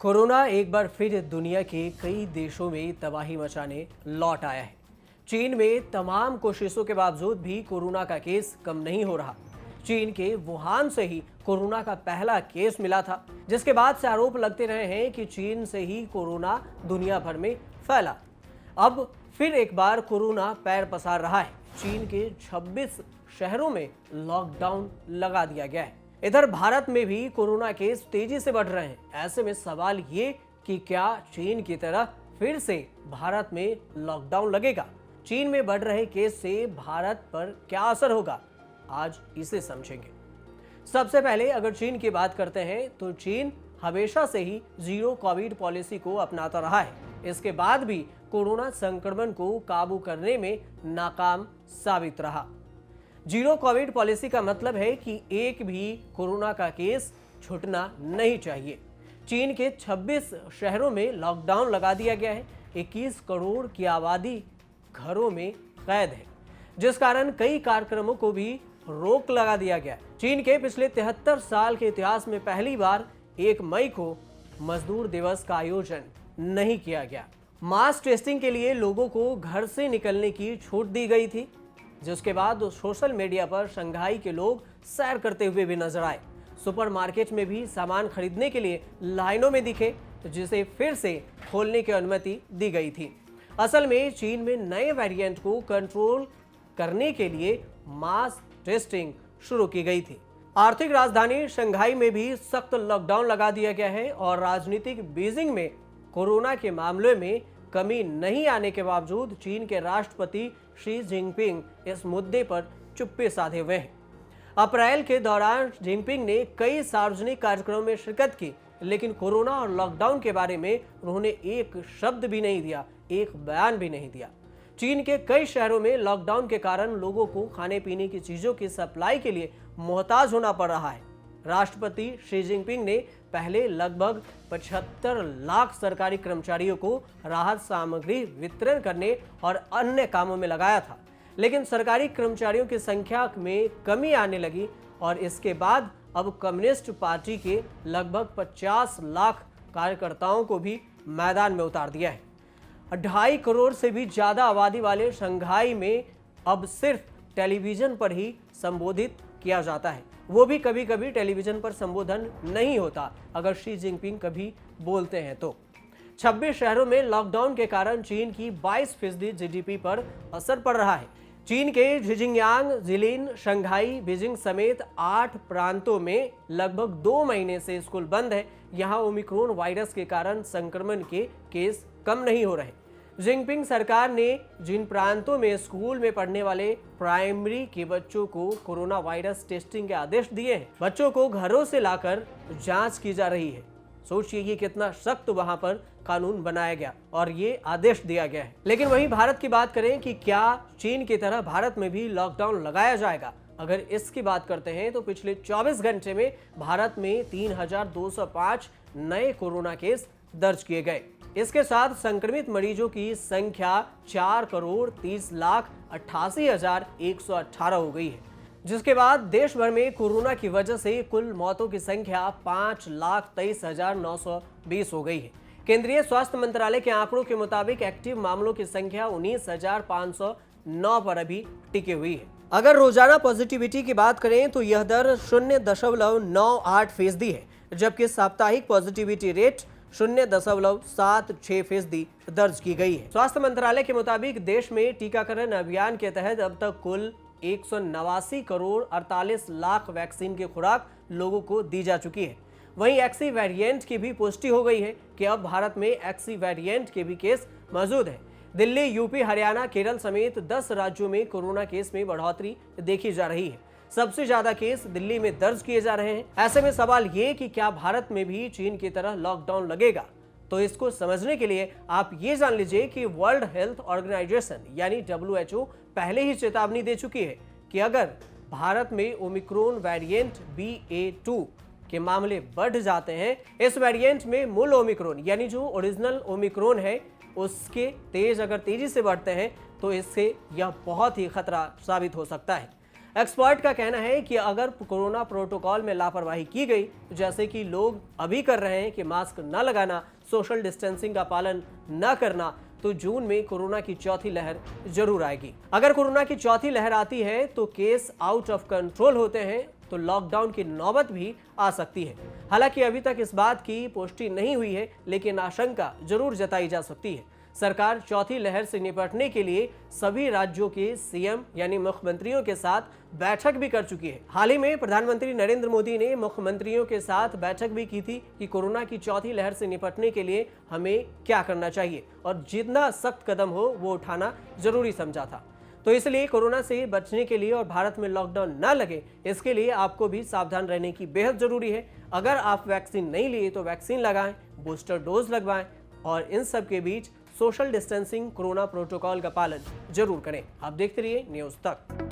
Corona एक बार फिर दुनिया के कई देशों में तबाही मचाने लौट आया है। चीन में तमाम कोशिशों के बावजूद भी कोरोना का केस कम नहीं हो रहा। चीन के वुहान से ही कोरोना का पहला केस मिला था, जिसके बाद से आरोप लगते रहे हैं कि चीन से ही कोरोना दुनिया भर में फैला। अब फिर एक बार कोरोना पैर पसार रहा है। चीन के 26 शहरों में लॉकडाउन लगा दिया गया है। इधर भारत में भी कोरोना केस तेजी से बढ़ रहे हैं। ऐसे में सवाल ये कि क्या चीन की तरह फिर से भारत में लॉकडाउन लगेगा? चीन में बढ़ रहे केस से भारत पर क्या असर होगा, आज इसे समझेंगे। सबसे पहले अगर चीन की बात करते हैं तो चीन हमेशा से ही जीरो कोविड पॉलिसी को अपनाता रहा है। इसके बाद भी कोरोना संक्रमण को काबू करने में नाकाम साबित रहा। जीरो कोविड पॉलिसी का मतलब है कि एक भी कोरोना का केस छूटना नहीं चाहिए। चीन के 26 शहरों में लॉकडाउन लगा दिया गया है। 21 करोड़ की आबादी घरों में कैद है, जिस कारण कई कार्यक्रमों को भी रोक लगा दिया गया। चीन के पिछले 73 साल के इतिहास में पहली बार 1 मई को मजदूर दिवस का आयोजन नहीं किया गया। मास टेस्टिंग के लिए लोगों को घर से निकलने की छूट दी गई थी, जिसके बाद सोशल मीडिया पर शंघाई के लोग सैर करते हुए भी नजर आए। सुपरमार्केट में भी सामान खरीदने के लिए लाइनों में दिखे, जिसे फिर से खोलने की अनुमति दी गई थी। असल में चीन में नए वेरिएंट को कंट्रोल करने के लिए मास टेस्टिंग शुरू की गई थी। आर्थिक राजधानी शंघाई में भी सख्त लॉकडाउन लगा दिया गया है और राजनीतिक बीजिंग में कोरोना के मामले में कमी नहीं आने के बावजूद चीन के राष्ट्रपति शी जिनपिंग इस मुद्दे पर चुप्पी साधे हुए हैं। अप्रैल के दौरान जिनपिंग ने कई सार्वजनिक कार्यक्रमों में शिरकत की, लेकिन कोरोना और लॉकडाउन के बारे में उन्होंने एक शब्द भी नहीं दिया, एक बयान भी नहीं दिया। चीन के कई शहरों में लॉकडाउन के कारण लोगों को खाने पीने की चीजों की सप्लाई के लिए मोहताज होना पड़ रहा है। राष्ट्रपति शी जिनपिंग ने पहले लगभग 75 लाख सरकारी कर्मचारियों को राहत सामग्री वितरण करने और अन्य कामों में लगाया था, लेकिन सरकारी कर्मचारियों की संख्या में कमी आने लगी और इसके बाद अब कम्युनिस्ट पार्टी के लगभग 50 लाख कार्यकर्ताओं को भी मैदान में उतार दिया है। 2.5 करोड़ से भी ज्यादा आबादी वाले शंघाई में अब सिर्फ टेलीविजन पर ही संबोधित किया जाता है। वो भी कभी कभी टेलीविजन पर संबोधन नहीं होता अगर शी जिनपिंग कभी बोलते हैं तो। 26 शहरों में लॉकडाउन के कारण चीन की 22% जीडीपी पर असर पड़ रहा है। चीन के झिंजियांग, जिलिन, शंघाई, बीजिंग समेत 8 प्रांतों में लगभग 2 महीने से स्कूल बंद है। यहाँ ओमिक्रॉन वायरस के कारण संक्रमण के केस कम नहीं हो रहे। जिनपिंग सरकार ने जिन प्रांतों में स्कूल में पढ़ने वाले प्राइमरी के बच्चों को कोरोना वायरस टेस्टिंग के आदेश दिए हैं। बच्चों को घरों से लाकर जांच की जा रही है। सोचिए ये कितना सख्त वहां पर कानून बनाया गया और ये आदेश दिया गया है। लेकिन वहीं भारत की बात करें कि क्या चीन की तरह भारत में भी लॉकडाउन लगाया जाएगा? अगर इसकी बात करते हैं तो पिछले 24 घंटे में भारत में 3,205 नए कोरोना केस दर्ज किए गए। इसके साथ संक्रमित मरीजों की संख्या 4,30,88,118 हो गई है, जिसके बाद देश भर में कोरोना की वजह से कुल मौतों की संख्या 5,23,920 हो गई है। केंद्रीय स्वास्थ्य मंत्रालय के आंकड़ों के मुताबिक एक्टिव मामलों की संख्या 19,509 पर अभी टिकी हुई है। अगर रोजाना पॉजिटिविटी की बात करें तो यह दर 0.98% है, जबकि साप्ताहिक पॉजिटिविटी रेट 0.76% दर्ज की गई है। स्वास्थ्य मंत्रालय के मुताबिक देश में टीकाकरण अभियान के तहत अब तक कुल 189 करोड़ 48 लाख वैक्सीन की खुराक लोगों को दी जा चुकी है। वहीं एक्सी वेरिएंट की भी पुष्टि हो गई है कि अब भारत में एक्सी वेरिएंट के भी केस मौजूद है। दिल्ली, यूपी, हरियाणा, केरल समेत 10 राज्यों में कोरोना केस में बढ़ोतरी देखी जा रही है। सबसे ज्यादा केस दिल्ली में दर्ज किए जा रहे हैं। ऐसे में सवाल ये कि क्या भारत में भी चीन की तरह लॉकडाउन लगेगा? तो इसको समझने के लिए आप ये जान लीजिए कि वर्ल्ड हेल्थ ऑर्गेनाइजेशन यानी WHO पहले ही चेतावनी दे चुकी है कि अगर भारत में ओमिक्रॉन वेरिएंट BA.2 के मामले बढ़ जाते हैं, इस वेरिएंट में मूल ओमिक्रॉन यानी जो ओरिजिनल ओमिक्रॉन है उसके तेजी से बढ़ते हैं तो इससे यह बहुत ही खतरा साबित हो सकता है। एक्सपर्ट का कहना है कि अगर कोरोना प्रोटोकॉल में लापरवाही की गई, जैसे कि लोग अभी कर रहे हैं कि मास्क न लगाना, सोशल डिस्टेंसिंग का पालन न करना, तो जून में कोरोना की चौथी लहर जरूर आएगी। अगर कोरोना की चौथी लहर आती है तो केस आउट ऑफ कंट्रोल होते हैं तो लॉकडाउन की नौबत भी आ सकती है। हालांकि अभी तक इस बात की पुष्टि नहीं हुई है, लेकिन आशंका जरूर जताई जा सकती है। सरकार चौथी लहर से निपटने के लिए सभी राज्यों के सीएम यानी मुख्यमंत्रियों के साथ बैठक भी कर चुकी है। हाल ही में प्रधानमंत्री नरेंद्र मोदी ने मुख्यमंत्रियों के साथ बैठक भी की थी कि कोरोना की चौथी लहर से निपटने के लिए हमें क्या करना चाहिए और जितना सख्त कदम हो वो उठाना जरूरी समझा था। तो इसलिए कोरोना से बचने के लिए और भारत में लॉकडाउन न लगे, इसके लिए आपको भी सावधान रहने की बेहद जरूरी है। अगर आप वैक्सीन नहीं लिए तो वैक्सीन लगाएं, बूस्टर डोज लगवाएं और इन सब के बीच सोशल डिस्टेंसिंग, कोरोना प्रोटोकॉल का पालन जरूर करें। आप देखते रहिए न्यूज़ तक।